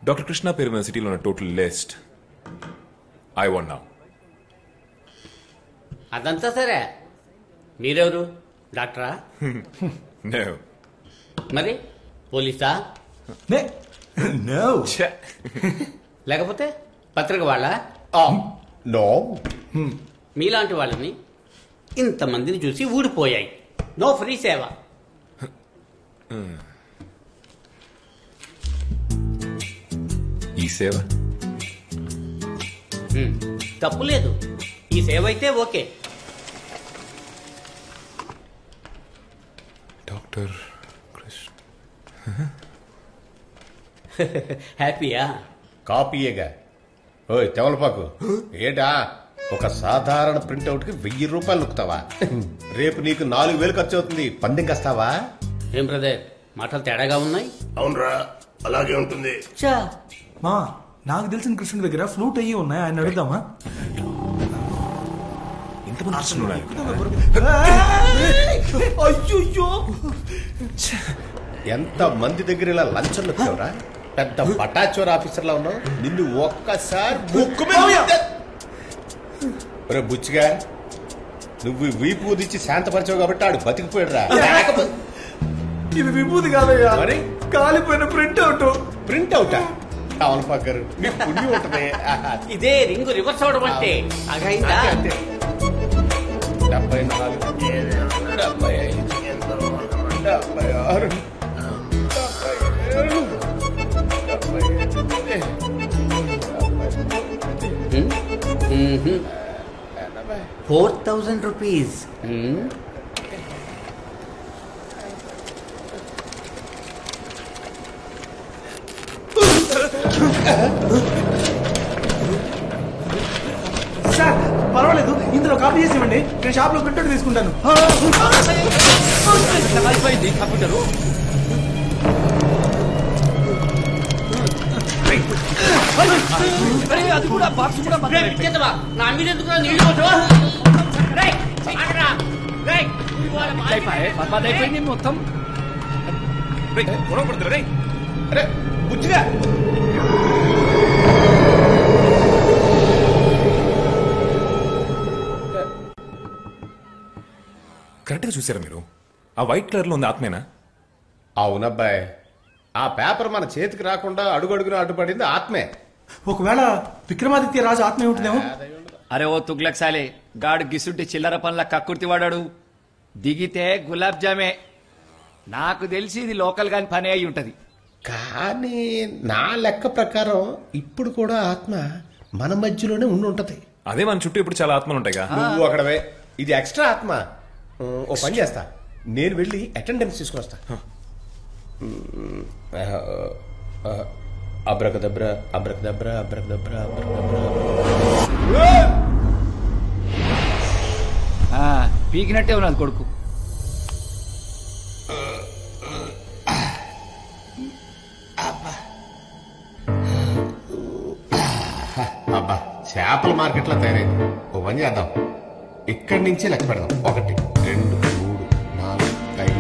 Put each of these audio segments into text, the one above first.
Doctor Krishna పేరు మీద సిటీలో ఉన్న total list I want now. అదంతా సరే, మీరెవరు? డాక్టరా? No. మరి పోలీసా? No. లేకపోతే పత్రిక వాళ్ళ? No. మీలాంటి వాళ్ళని ఇంతమందిని చూసి ఊడిపోయాయి. నో ఫ్రీ సేవ. ఈ సేవ తప్పు లేదు. ఈ సేవ అయితే ఓకే. డాక్టర్ కృష్ణ హ్యాపీయా? కాపీయేగా. ఓయ్ తెవలపాకు, ఏటా ఒక సాధారణ ప్రింట్అవుట్ కి 1000 రూపాయలు నొక్కుతావా? రేపు నీకు 4000 ఖర్చు అవుతుంది. పందెం కస్తావా? ఏం బ్రదర్, మాటలు తేడాగా ఉన్నాయి. అవునరా, అలాగే ఉంటుంది. మా నాకు తెలిసిన కృష్ణుడి దగ్గర ఫ్లూట్ అయ్యి ఉన్నాయి, ఆయన అడుగుదామా? అయ్యో, ఎంత మంది దగ్గర ఇలా లంచం నొక్కావురా? పెద్ద పటాచోర్ ఆఫీసర్ లా ఉన్నావు. నిన్ను ఒక్కసారి బుచ్చిగా నువ్వు వీపు ఊదిచ్చి శాంతపరిచావు కాబట్టి ఆడు బతికిపోయాడు రా. ఇది విభూతి కాదయ్యా, మరి కాలిపోయిన ప్రింట్ అవుటా? కావలపాకరు మీ పుణ్యం ఉంటది. ఇదే రింగు రివర్స్ అవడం అంటే. 74, 75, 76, 4,000 రూపీస్. సార్ పర్వాలేదు, ఇందులో కాపీ చేసి ఇవ్వండి, నేను షాప్ లో ప్రింట్ తీసుకుంటాను. కంప్యూటరు అది కూడా బాక్స్ కూడా నా మీద ఎందుకు నీళ్ళు అయిపోయింది మొత్తం. బుచ్చిగా కరెక్ట్గా చూసారా మీరు? ఆ వైట్ కలర్ లో ఉంది ఆత్మేనా? అవునబ్బాయి, ఆ పేపర్ మన చేతికి రాకుండా అడుగడుగున అడ్డుపడింది ఆత్మే. ఒకవేళ విక్రమాదిత్య రాజు ఆత్మ ఉంటుందేమో. అరే ఓ తుగ్లక్ సాలే, గాడు గిసుంటి చిల్లర పనుల కక్కుర్తి వాడాడు. దిగితే గులాబ్ జామే. నాకు తెలిసి ఇది లోకల్ గాని పని అయి ఉంటది. కానీ నా లెక్క ప్రకారం ఇప్పుడు కూడా ఆత్మ మన మధ్యలోనే ఉండి ఉంటది. అదే మన చుట్టూ ఇప్పుడు చాలా ఆత్మలు ఉంటాయిగా. నువ్వు అక్కడవే, ఇది ఎక్స్ట్రా ఆత్మ. ఓ పని చేస్తా, నేను వెళ్ళి అటెండెన్స్ తీసుకుని వస్తా. Abracadabra abracadabra abracadabra abracadabra. పీకినట్టే ఉన్నది కొడుకు. అబ్బా, చేపల మార్కెట్లో తయారైంది. ఓ పని చేద్దాం, ఇక్కడి నుంచి లెక్క పెడదాం. 1 2 3 4 5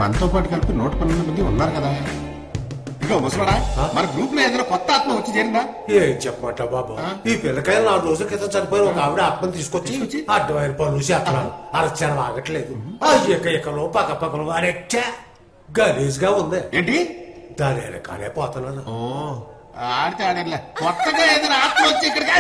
మనతో పాటు కలిపి 112 మంది ఉన్నారు కదా. ఇదిగో ముసలాడా, మన గ్రూప్ లో ఏదైనా కొత్త ఆత్మ వచ్చి చేరిందా? ఏం చెప్పమంటా బాబా, ఈ పిల్లకాయలు 4 రోజుల క్రితం చనిపోయిన ఒక ఆవిడ ఆత్మను తీసుకొచ్చి అడ్డమైన పనులు చేస్తున్నాను. అరచన ఆగట్లేదు. ఆ ఎకలో పక్కపక్కలు అరెచ్చా గలీజ్ గా ఉంది. ఏంటి దాని వెనకాలే పోతున్నాను. ఆడితే ఆడేలా కొత్తగా ఏదైనా ఆత్మ వచ్చి ఇక్కడికి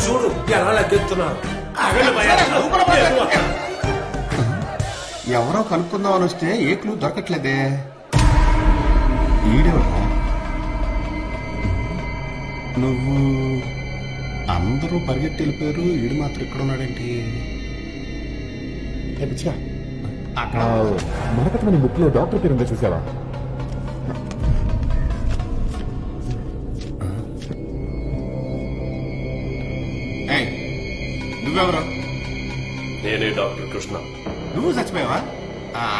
చూడు ఎలా లగ్గెత్తున్నారు. ఎవరో కనుక్కుందామని వస్తే ఏ క్లూ దొరకట్లేదే. ఈడెవరా? నువ్వు అందరూ పరిగెట్టి వెళ్ళిపోయారు, ఈడు మాత్రం ఇక్కడ ఉన్నాడేంటి? మరకతమని బుక్ లో డాక్టర్ పేరు ఉందో చూసావా? నువ్వెవరు? నేనే డాక్టర్ కృష్ణ. నువ్వు చచ్చిపోయావా?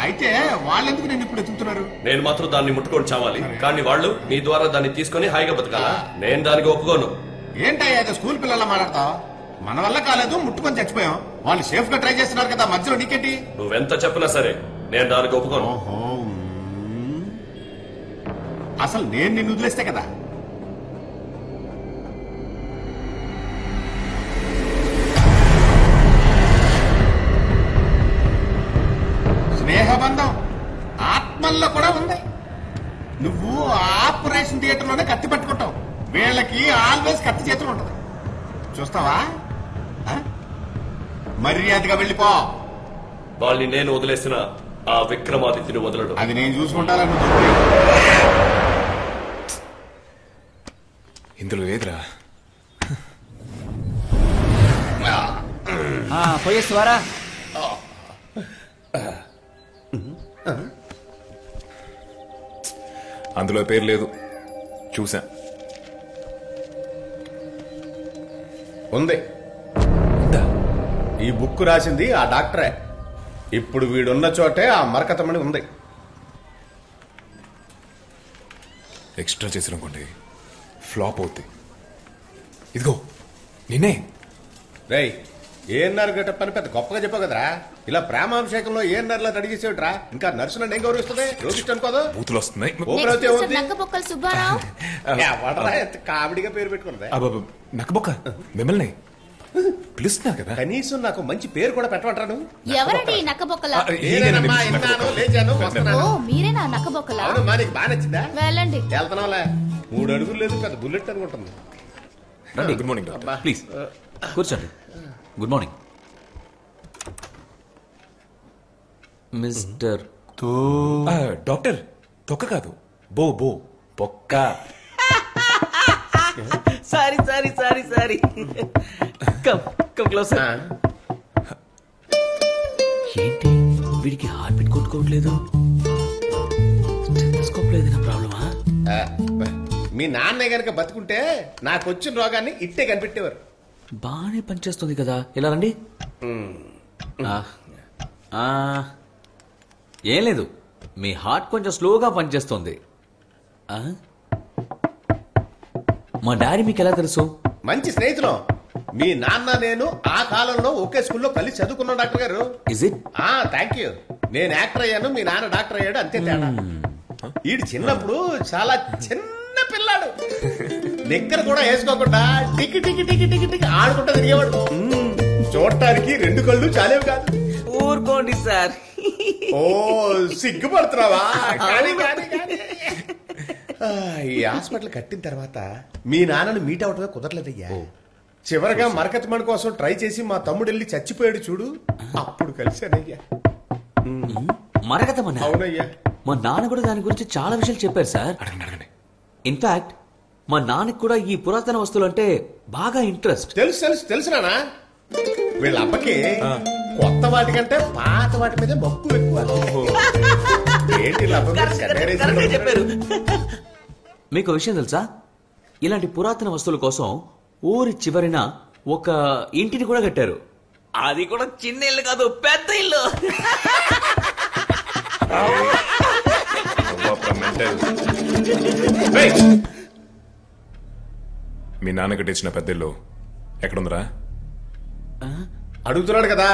అయితే వాళ్ళెందుకు నేను ఇప్పుడు ఎత్తుతున్నారు? నేను మాత్రం దాన్ని ముట్టుకొని చావాలి, కానీ వాళ్ళు నీ ద్వారా దాన్ని తీసుకొని హాయిగా బతకాలా? నేను దానికి ఒప్పుకోను. ఏంటయ్యా స్కూల్ పిల్లల మాట్లాడతావు? మన వల్ల కాలేదు, ముట్టుకొని చచ్చిపోయాం. వాళ్ళు సేఫ్ గా ట్రై చేస్తున్నారు కదా, మధ్యలో నీకేంటి? నువ్వెంత చెప్పినా సరే నేను దానికి ఒప్పుకోను. అసలు నేను నిన్ను వదిలేస్తే కదా. స్నేహబంధం ఆత్మల్లో కూడా ఉంది. నువ్వు ఆపరేషన్ థియేటర్ లోనే కత్తి పట్టుకుంటావు, వీళ్ళకి ఆల్వేస్ కత్తి చేతులు ఉంటది. చూస్తావా? మర్యాదగా వెళ్ళిపో. వాళ్ళని నేను వదిలేసిన ఆ విక్రమాదిత్యుని వదలడు. అది నేను చూసుకుంటాను. ఇందులో లేదురా. పోయేస్తావారా? అందులో పేరు లేదు, చూసా. ఉంది. ఈ బుక్ రాసింది ఆ డాక్టరే. ఇప్పుడు వీడున్న చోటే ఆ మరకతమణి ఉంది. ఎక్స్ట్రా చేసిననుకోండి ఫ్లాప్ అవుద్ది. ఇదిగో నిన్నే. రేయ్, ఏఎన్ఆర్ గట్ట పని పెద్ద గొప్పగా చెప్పావు కదరా. ఇలా ప్రేమాభిషేకంలో ఏఎన్ఆర్లా రెడీ చేసేవిట్రా. ఇంకా నర్సు నన్ను ఏం గౌరవిస్తుంది? రోగిస్ట్ అనుకోదు. బూతులు వస్తున్నాయి. కామెడీగా పేరు పెట్టుకున్నది. నక్కబొక్క మిమ్మల్ని పిలుస్తున్నా కదా. కనీసం నాకు మంచి పేరు కూడా పెట్టమంటాను. ఎవరండి నక్కబొక్కల? మీరేనా నక్కబొక్కల? నీకు బాగా నచ్చిందా? వెళ్ళండి. వెళ్తున్నావులే. 3 అడుగులు లేదు, పెద్ద బుల్లెట్ అనుకుంటుంది. Good morning doctor. ప్లీజ్ కూర్చోండి. Good morning mister. డాక్టర్ తొక్క కాదు, బో బో పొక్క. Sorry sorry sorry sorry. Come come close. ఏంటి వీడికి హార్ట్ బీట్ కొట్టుకోవట్లేదు? స్టెథోస్కోప్ లేదు నా ప్రాబ్లమా? మీ నాన్న గనక బతుకుంటే నాకు వచ్చిన రోగాన్ని ఇట్టే కనిపెట్టేవారు. బాగానే పనిచేస్తుంది కదా. ఇలా రండి. ఏం లేదు, మీ హార్ట్ కొంచెం స్లోగా పనిచేస్తుంది. మా డాడీ మీకు ఎలా తెలుసు? మంచి స్నేహితులు. మీ నాన్న నేను ఆ కాలంలో ఒకే స్కూల్లో కలిసి చదువుకున్నాం డాక్టర్ గారు. Is it? Thank you. నేను యాక్టర్ అయ్యాను, మీ నాన్న డాక్టర్ అయ్యాడు, అంతే తేడా. ఈడు చిన్నప్పుడు చాలా చిన్న పిల్లాడు. నిక్కర కూడా వేసుకోకుండా టికి టికి టికి టికి టికి ఆడుకుంటూ తిరిగేవాడు. చూడటానికి 2 కళ్ళు చాలేవు కాదు. ఊరుకోండి సార్. ఓ సిగ్గుపడుతున్నావా? కానీ కానీ కానీ ఈ హాస్పిటల్ కట్టిన తర్వాత మీ నాన్నను మీట్ అవటమే కుదరలేదయ్యా. చివరగా మరకతమణి కోసం ట్రై చేసి మా తమ్ముడు వెళ్ళి చచ్చిపోయాడు చూడు, అప్పుడు కలిశానయ్యా. మరకతమణి? అవునయ్యా. మా నాన్న కూడా దాని గురించి చాలా విషయాలు చెప్పారు సార్. ఇన్ఫాక్ట్ మా నాన్నకి కూడా ఈ పురాతన వస్తువులు అంటే బాగా ఇంట్రెస్ట్. తెలుసు తెలుసు తెలుసు నాన్న. వీళ్ళ అబ్బకి కొత్త వాటికంటే పాత వాటి మీద మక్కువ ఎక్కువ. ఏంటి చెప్పారు. మీకు విషయం తెలుసా? ఇలాంటి పురాతన వస్తువుల కోసం ఊరి చివరిన ఒక ఇంటిని కూడా కట్టారు. అది కూడా చిన్న ఇల్లు కాదు, పెద్ద ఇల్లు. మీ నాన్న కట్టించిన పెద్ద ఇల్లు ఎక్కడుందిరా? అడుగుతున్నాడు కదా,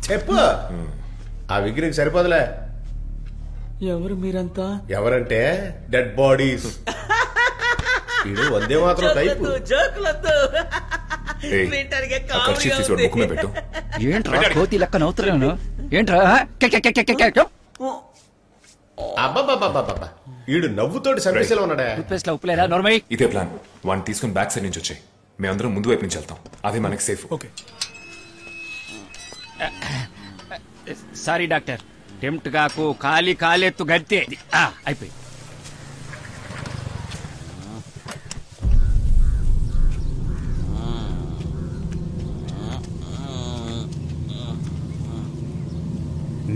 చెప్పు. ఆ విగ్రహం సరిపోదులే. ఎవరు మీరంతా? ఎవరంటే డెడ్ బాడీస్. ఇది వందే మాత్రం టైపు. ఏంట్రా కోతి లెక్క నవ్వుతున్నాను? ఏంట్రా? అబ్బా, ఈడు నవ్వుతోటి సందేశాలు ఉన్నాడా? ఉప్పులేరా నోర్మై? ఇదే ప్లాన్. వాడిని తీసుకుని బ్యాక్ సైడ్ నుంచి వచ్చాయి, మేమందరం ముందు వైపు నుంచి వెళ్తాం. అదే మనకి safe. Okay. Sorry doctor, tempt కాకు. ఖాళీ కాలెత్తు గడితే అయిపోయి.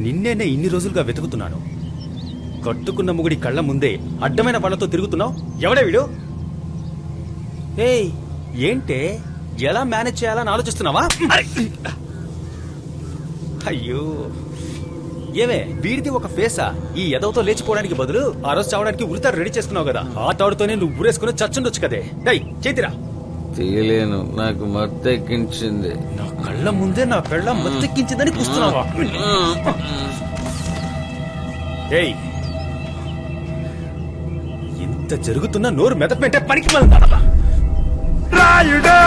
నిన్నేనే ఇన్ని రోజులుగా వెతుకుతున్నాను. కట్టుకున్న ముగుడి కళ్ళ ముందే అడ్డమైన పళ్ళతో తిరుగుతున్నావు. ఎవడే వీడు? ఏయ్, ఏంటే ఎలా మేనేజ్ చేయాలని ఆలోచిస్తున్నావా? అయ్యో, ఏమే వీడిది ఒక ఫేసా? ఈ ఎదవతో లేచిపోవడానికి బదులు ఆ రోజు చావడానికి ఉరితాడు రెడీ చేసుకున్నావు కదా, ఆ తాడుతోనే నువ్వు ఊరేసుకుని చచ్చుండొచ్చు కదే. డై చేతిరా. తీయలేను, నాకు మత్తెక్కించింది. నా కళ్ళ ముందే నా పెళ్ళ మత్తెక్కించిందని కూస్తున్నావా? ఏయ్, ఇంత జరుగుతున్నా నోరు మెదపెట్టే పనికి మళ్ళా రాయుడా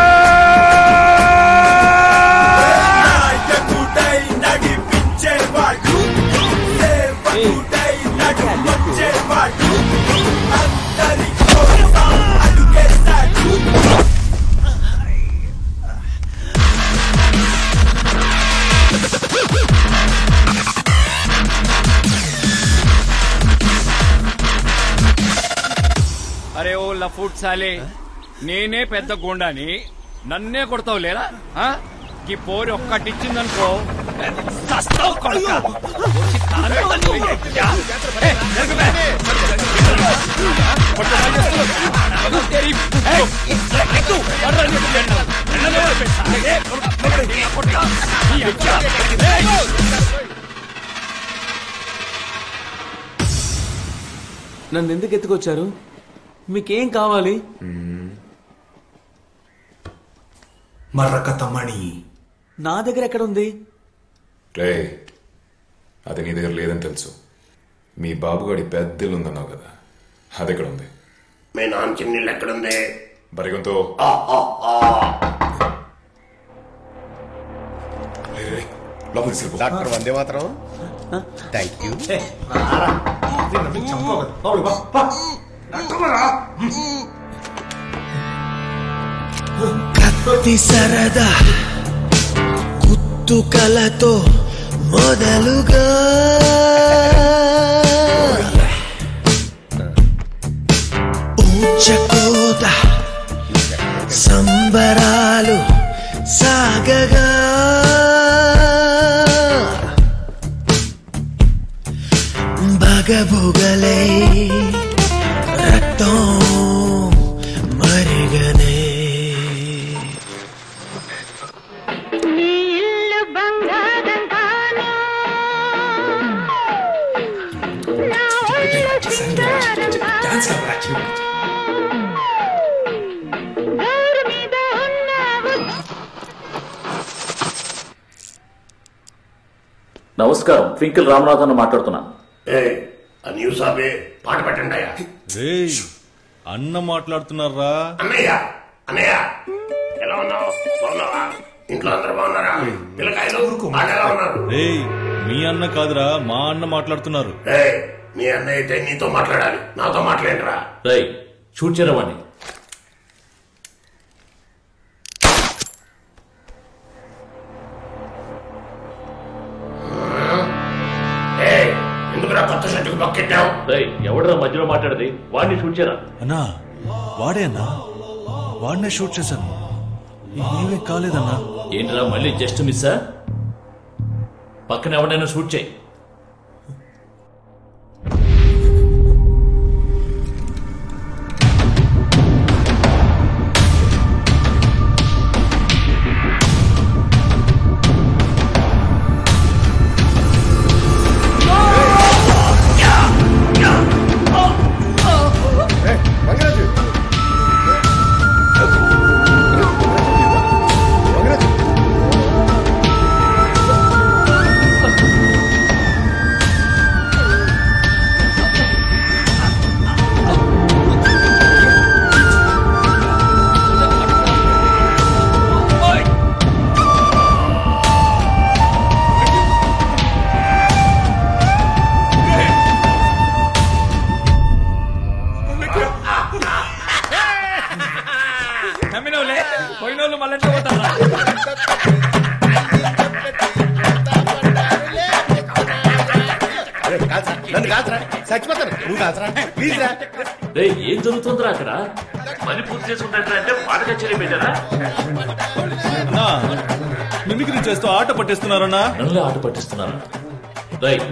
అరే ఓ లఫూట్ సాలే, నేనే పెద్ద గుండాని, నన్నే కొడతావు లేదా? ఈ పోరి ఒక్కటిచ్చిందనుకో సస్తావు కొడక. నన్ను ఎందుకు ఎత్తుకొచ్చారు? మీకేం కావాలి? మర్రకతమణి నా దగ్గర ఎక్కడ ఉంది? రే, అది నీ దగ్గర లేదని తెలుసు. మీ బాబుగాడి పెద్ద ఉందన్నావు కదా, అది ఎక్కడ ఉంది? మీ నాన్న చిన్నీళ్ళు ఎక్కడుంది? బరిగంతో లోపలికి తీసుకెళ్ళిపో. డాక్టర్ వందే మాత్రం. Thank you. కత్తి సరదా కుత్తుకలతో మొదలుగా ఊచకోత సంబరాలు సాగగా బగబుగలై రక్తం మరిగనే నమస్కారం, ట్వింకిల్ రామనాథన్ మాట్లాడుతున్నా. న్యూస్ ఆపే పాట పెట్టండి అయ్యా. అన్న మాట్లాడుతున్నారా? అన్నయ్య అన్నయ్య ఎలా ఉన్నావు? బాగున్నావా? ఇంట్లో అందరూ బాగున్నారా? పిల్లకాయలు ఎలా ఉన్నారు? మీ అన్న కాదురా, మా అన్న మాట్లాడుతున్నారు. మీ అన్నయ్య అయితే నీతో మాట్లాడాలి, నాతో మాట్లాడరా. షూట్ చేయరవాణి. ఎందుకురా కొత్త షర్టుకు బక్కెట్టావు? ఎవడరా మధ్యలో మాట్లాడేది? వాడిని షూట్ చేయరా. అన్నా వాడే అన్నా, వాడినే షూట్ చేశాను, ఏమీ కాలేదన్నా. ఏంట్రా మళ్ళీ జస్ట్ మిస్సా? పక్కన ఎవడైనా షూట్ చేయి. ఏం జరుగుతుందిరా అక్కడ? పని పూర్తి చేసుకుంటారంటే పాట కచేరీ పెట్టారా? మిమిక్రీ చేస్తూ ఆట పట్టిస్తున్నారన్నా. నన్ను ఆట పట్టిస్తున్నారా? రైట్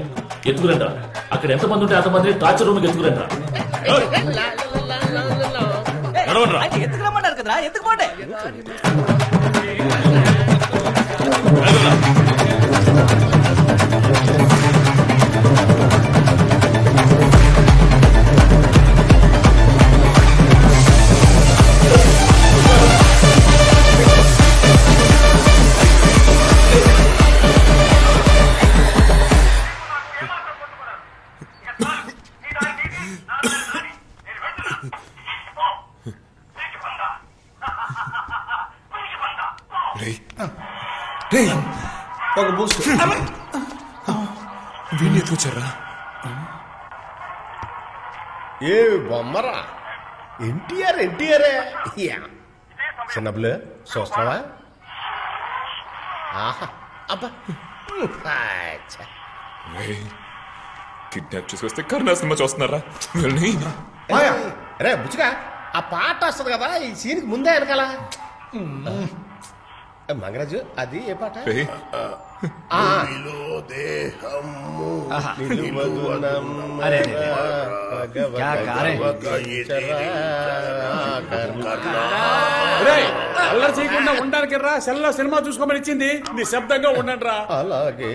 ఎత్తుకురండి. అక్కడ ఎంతమంది ఉంటే అంతమంది టార్చర్ రూమ్ ఎత్తుకురండి. ఎత్తుకురమ్మన్నారు కదరా, ఎత్తుకుపోండి. ఒక బూస్ట్ వీడిని ఎత్తుకొచ్చారా? ఏ బొమ్మరా, ఎన్టీఆరే. చిన్నప్పుడు చూస్తున్నావా? ఆహా అబ్బా, కిడ్నాప్ చేసుకొస్తే కరుణా సినిమా చూస్తున్నారా? రే బుచ్చిగా, ఆ పాట వస్తుంది కదా ఈ సీన్కి ముందే వెనకాల. మంగరాజు, అది ఏ పాట? అల్లరి చేయకుండా ఉండడానికి రా, సెల్లో సినిమా చూసుకోమని ఇచ్చింది, నిశ్శబ్దంగా ఉండండి రా. అలాగే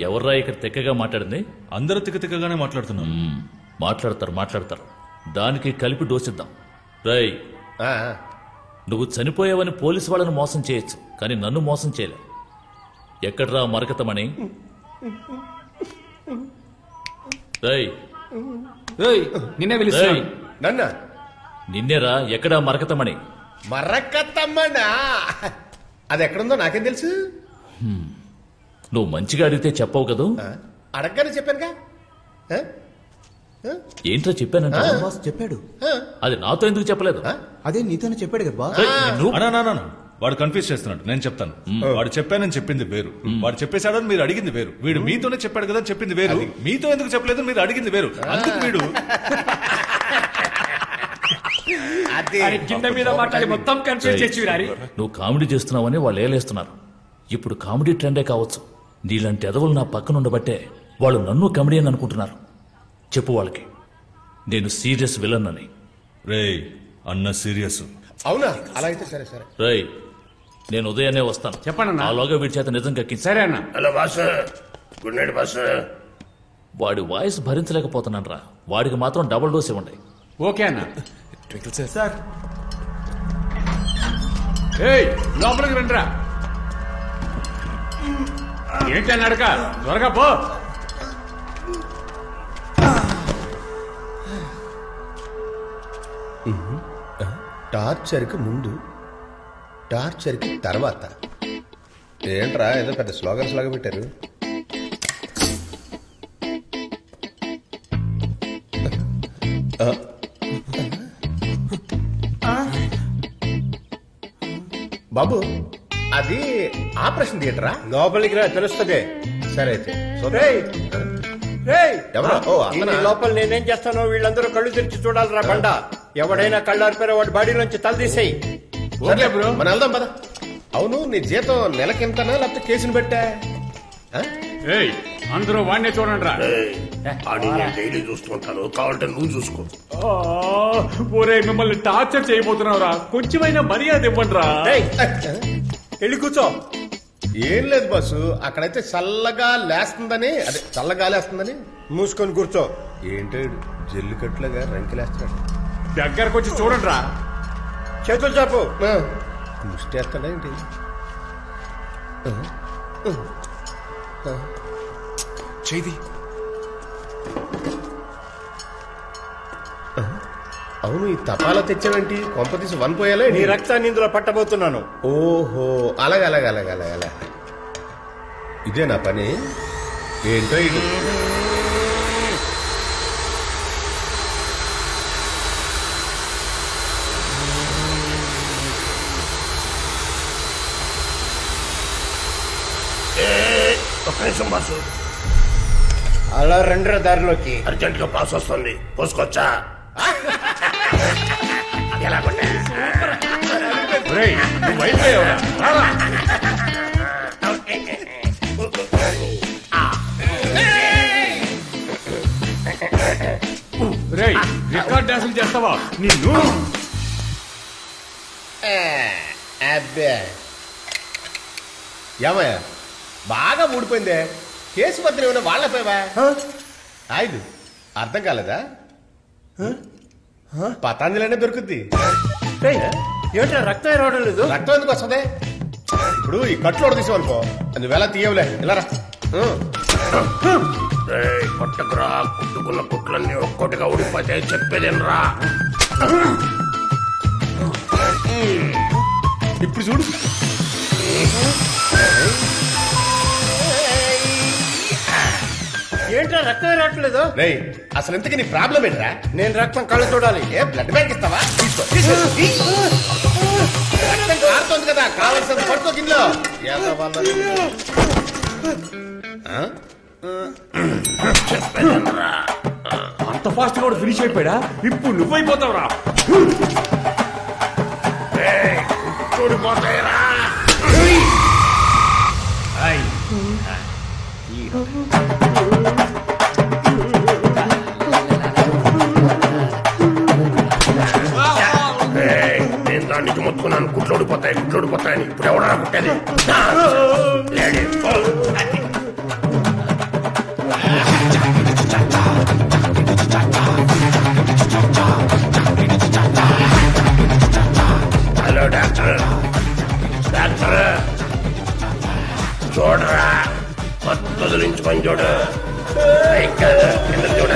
ఎవర్రా ఇక్కడ తెక్కగా మాట్లాడింది? అందరూ తిక్కగానే మాట్లాడుతున్నాం. మాట్లాడతారు. దానికి కలిపి డోసిద్దాం. రై, నువ్వు చనిపోయావని పోలీసు వాళ్ళని మోసం చేయొచ్చు, కానీ నన్ను మోసం చేయలేవు. ఎక్కడ్రా మరకతమణి? రై, నిన్నే పిలుస్తున్నా. నిన్నేరా, ఎక్కడా మరకతమణి? మరకతమ్మనా? అది ఎక్కడుందో నాకేం తెలుసు. నువ్వు మంచిగా అడిగితే చెప్పవు కదూ. అడగగానే చెప్పానుగా. ఏంట్రా చెప్పానంట? చెప్పాడు. అది నాతో ఎందుకు చెప్పలేదు? అదే నీతోనే చెప్పాడు కదా. వాడు కన్ఫ్యూజ్ చేస్తున్నాడు. నేను చెప్తాను. వాడు చెప్పానని చెప్పింది వేరు, వాడు చెప్పేశాడని మీరు అడిగింది వేరు. వీడు మీతోనే చెప్పాడు కదా చెప్పింది వేరు, మీతో ఎందుకు చెప్పలేదు మీరు అడిగింది వేరు. అందుకు వీడు కింద మీద మాట్లాడి మొత్తం కన్ఫ్యూజ్ చేసి నువ్వు కామెడీ చేస్తున్నావని వాళ్ళు ఏలేస్తున్నారు. ఇప్పుడు కామెడీ ట్రెండే కావచ్చు. నీలాంటి ఎదవులు నా పక్కన ఉండబట్టే వాళ్ళు నన్ను కామెడీ అని అనుకుంటున్నారు. చెప్పు వాళ్ళకి నేను సీరియస్ విలన్ అని. రేయ్, అన్న సీరియస్. అవునా? అలా అయితే సరే సరే. రై, నేను ఉదయాన్నే వస్తాను. చెప్పండి. ఆలోగా వీడి చేత నిజం కక్కింది. సరే అన్న. Hello boss, good night boss. వాడి వాయిస్ భరించలేకపోతున్నాను రా. వాడికి మాత్రం డబుల్ డోస్ ఇవ్వండి. ఓకే అన్న. సార్ లోపలికి రండిరా. ఏంటి నడక, త్వరగా పో. టార్చర్కి ముందు, టార్చర్కి తర్వాత. ఏంట్రా ఏదో పెద్ద స్లోగన్స్ లాగా పెట్టారు. బాబు, అది ఆపరేషన్ థియేటరా? లోపలికి రా, తెలుస్తుంది. సరే అయితే లోపల నేనేం చేస్తానో వీళ్ళందరూ కళ్ళు తెరిచి చూడాలిరా. బండ ఎవడైనా కళ్ళారిపోయారో వాడి బాడీ నుంచి తల తీసేయి. మన వెళ్దాం పద. అవును, నీ జీతం నెలకింతనా లేకపోతే కేసుని పెట్టా? అందరూ వాడినే చూడండి రా. డైలీ చూస్తుంటాను, కావాలంటే నువ్వు చూసుకో. ఒరే, మిమ్మల్ని టార్చర్ చేయబోతున్నావురా, కొంచెమైనా మర్యాద ఇవ్వండి రా. వెళ్ళి కూర్చో. ఏం లేదు బస్సు, అక్కడైతే చల్లగా లేస్తుందని, అదే చల్లగా లేస్తుందని. మూసుకొని కూర్చో. ఏంటి జల్లికట్లుగా రంకిలేస్తాడు. దగ్గరకు వచ్చి చూడండి రా. చేతులు చాపు. ముష్టేస్తాడా ఏంటి? చేది. అవును, ఈ తపాలా తెచ్చావేంటి? కొంప తీసి వన్ పోయాలే. నీ రక్తాన్ని ఇందులో పట్టబోతున్నాను. ఓహో, అలాగే. ఇదే నా పని. ఏంటో ఇది. ఒక్క నిమిషం బాసు. అలా రెండో దారిలోకి అర్జెంట్ గా పాస్ వస్తుంది పోసుకోవచ్చా? ఎలా రికార్డ్ డాన్సులు చేస్తావా నిన్ను? అబ్బే ఏమయ్యా బాగా ఊడిపోయిందే. కేసు పత్రం ఏమైనా వాళ్ళపోయావా? ఆయుధు అర్థం కాలేదా? పతాంజలినే దొరుకుద్ది. ఏంటో రక్తం రావడం లేదు. రక్తం ఎందుకు వస్తుంది? ఇప్పుడు ఈ కట్లు తీసేవనుకో నువ్వెలా తీయవులే ఇలా కొట్టకురా, కుట్టుకున్న కుట్లన్నీ ఒక్కొక్కటిగా ఊడిపోతే చెప్పేదేనరా. ఇప్పుడు చూడు. ఏంట్రా రక్తం రావట్లేదు? అసలు ఇంతకీ నీ ప్రాబ్లం ఏంట్రా? నేను రక్తం కళ్ళు చూడాలి. ఏ బ్లడ్ బ్యాంక్ ఇస్తావా? రక్తం కారుతోంది కదా, కావాల్సింది పడుకో గిన్నెలో. అంత ఫాస్ట్ కూడా ఫినిష్ అయిపోయాడా? ఇప్పుడు నువ్వైపోతావురా. చూడిపోతాయిరా. నేను దానికి మొత్తుకున్నాను కుట్లు ఓడిపోతాయని. ఇప్పుడు ఎవడరా కుట్టేది? Hello doctor. చూడరా, వదిలించుకొని చూడు. చూడ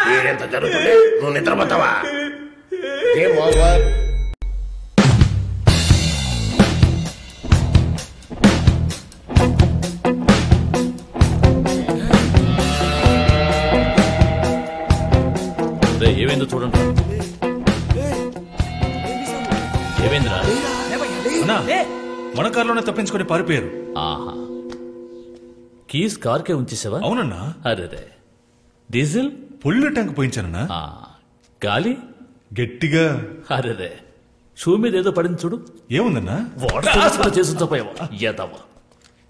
వీడెంత జరుగుతుంది, నువ్వు నిద్రపోతావా? Game over. ఏమైందో చూడండి. ఏమైందిరా? మన కారులోనే తప్పించుకొని పారిపోయారు. ఆహా, కీస్ కార్కే ఉంచేసావా? అవునన్నా. అదే డీజిల్ ఫుల్ ట్యాంక్ పోయించానన్నా. గాలి గట్టిగా. అరే షూ మీద ఏదో పడింది చూడు. ఏముందన్నా? వాటర్ చేసి ఉంచపోయావా? ఏదావా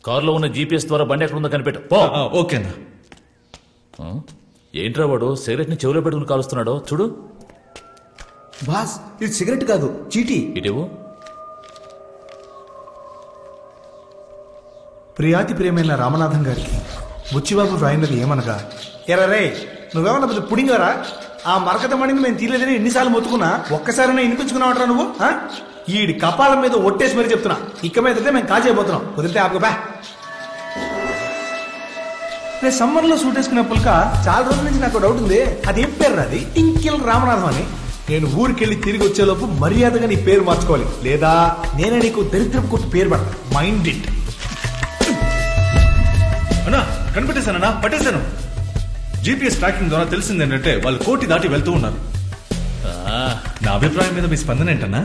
కారులో ఉన్న జీపీఎస్ ద్వారా బండి ఎక్కడ ఉందో కనిపెట్టు. ఓకేనా. ఏంట్రా వాడు సిగరెట్ ని చెవిలో పెట్టుకుని కాలుస్తున్నాడో చూడు. బాస్ ఇది సిగరెట్ కాదు, చీటీ. ఇటేవో. ప్రియాతి ప్రియమైన రామనాథం గారికి బుచ్చిబాబు వ్రాయినది ఏమనగా, ఎర్రరే నువ్వేమన్నా పెద్ద పుడింగారా? ఆ మరకత మణిని మేము తీయలేదని ఎన్నిసార్లు మొత్తుకున్నా ఒక్కసారైనా వినిపించుకున్నావట్రా నువ్వు? ఈడి కపాలం మీద ఒట్టేసి మరీ చెప్తున్నా, ఇక్క మీదతే మేము కాజైపోతున్నాం. కుదిరితే ఆపగా రే సమ్మర్ లో సూట్ వేసుకునే పుల్క చాలా రోజుల నుంచి నాకు డౌట్ ఉంది. అది ఏం పేరు? అది ఇంకిల్ రామనాథం అని. నేను ఊరికెళ్ళి తిరిగి వచ్చేలోపు మర్యాదగా నీ పేరు మార్చుకోవాలి, లేదా నేనే నీకు దరిద్రపు కొట్టు పేరు పడతా. Mind it. అన్నా కనిపెట్టేశానన్నా, పట్టేశాను. జీపీఎస్ ట్రాకింగ్ ద్వారా తెలిసింది ఏంటంటే వాళ్ళు కోటి దాటి వెళ్తూ ఉన్నారు. నా అభిప్రాయం మీద మీ స్పందన ఏంటన్నా?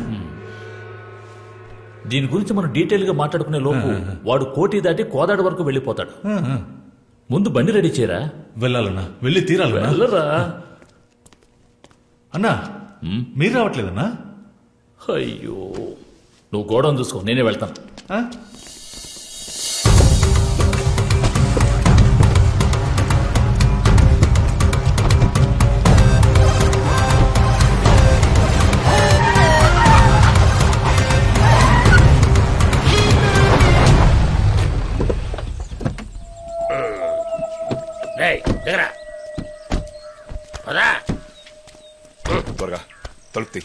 దీని గురించి మనం డీటెయిల్ గా మాట్లాడుకునే లోపు వాడు కోటి దాటి కోదాడ వరకు వెళ్ళిపోతాడు. ముందు బండి రెడీ చేయరా. వెళ్ళాలన్నా, వెళ్ళి తీరాలన్నా. అన్నా మీరు రావట్లేదన్నా? అయ్యో నువ్వు గోడౌన్ చూసుకో, నేనే వెళ్తాను. త్వరగా తలుపు.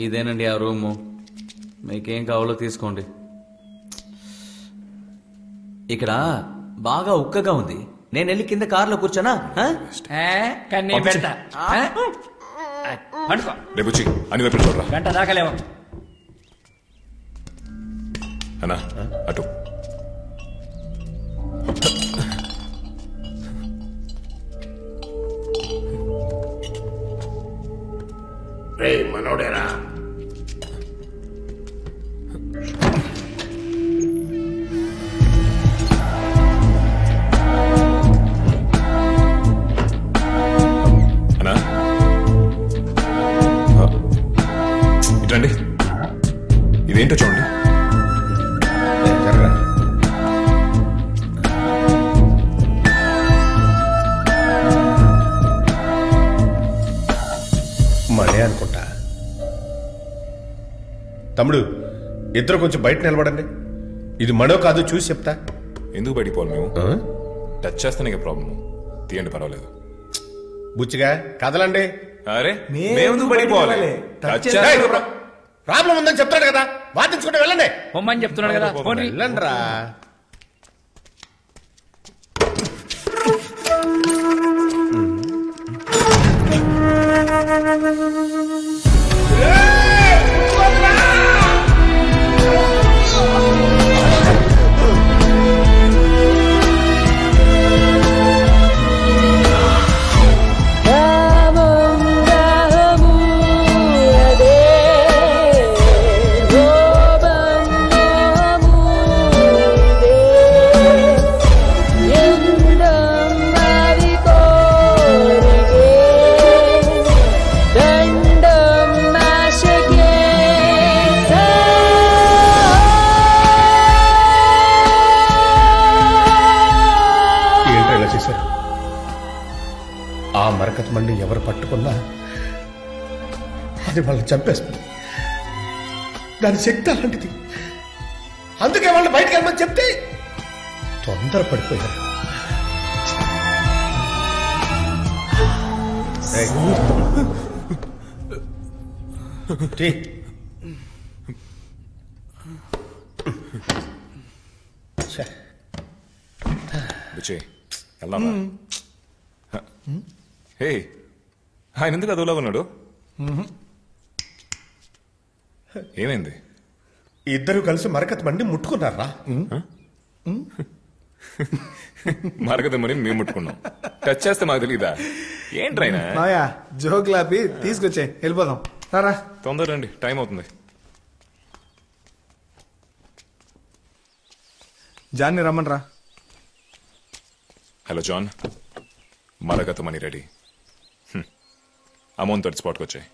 ఇదేనండి ఆ రూము, మీకేం కావాలో తీసుకోండి. ఇక్కడ బాగా ఉక్కగా ఉంది, నేను వెళ్ళి కింద కారులో కూర్చోనా? రేపుచ్చి అన్ని వైపు చూడరా. గంట దాకలేము అన్నా అటు. రే మనోడేరా, ఇటండి ఇదేంటో చూడండి. మడే అనుకుంటా. తమ్ముడు ఇద్దరు కొంచెం బయట నిలబడండి. ఇది మడో కాదు చూసి చెప్తా. ఎందుకు బయటిపోవాలి మేము? టచ్ చేస్తానే ప్రాబ్లమ్. తీయండి, పర్వాలేదు. బుచ్చిగా కదలండి. అరే మేము పడిపోవాలి. ప్రాబ్లం ఉందని చెప్తాడు కదా, వాదించుకుంటే వెళ్ళండి. పొమ్మని చెప్తున్నాడు కదా, వెళ్ళండి రా. ఆ మరకత మండి ఎవరు పట్టుకున్నా అది వాళ్ళని చంపేస్తుంది. దాని శక్తి అలాంటిది. అందుకే వాళ్ళు బయటకు వెళ్ళమని చెప్తే తొందరపడిపోయారు. వెళ్దామా? హే, ఆయన ఎందుకు అదోలా ఉన్నాడు? ఏమైంది? ఇద్దరు కలిసి మరకత మండి ముట్టుకున్నారా? మరకతమని మేము ముట్టుకున్నాం. టచ్ చేస్తే మాకు తెలీదా? ఏంట్రైనా మాయా జోక్లాపి తీసుకొచ్చే వెళ్ళిపోదాం. రారా, తొందర రండి, టైం అవుతుంది. జాన్ని రమ్మనరా. హలో జాన్, మరకత మనీ రెడీ. అమౌంట్ తోటి స్పాట్కి వచ్చాయి.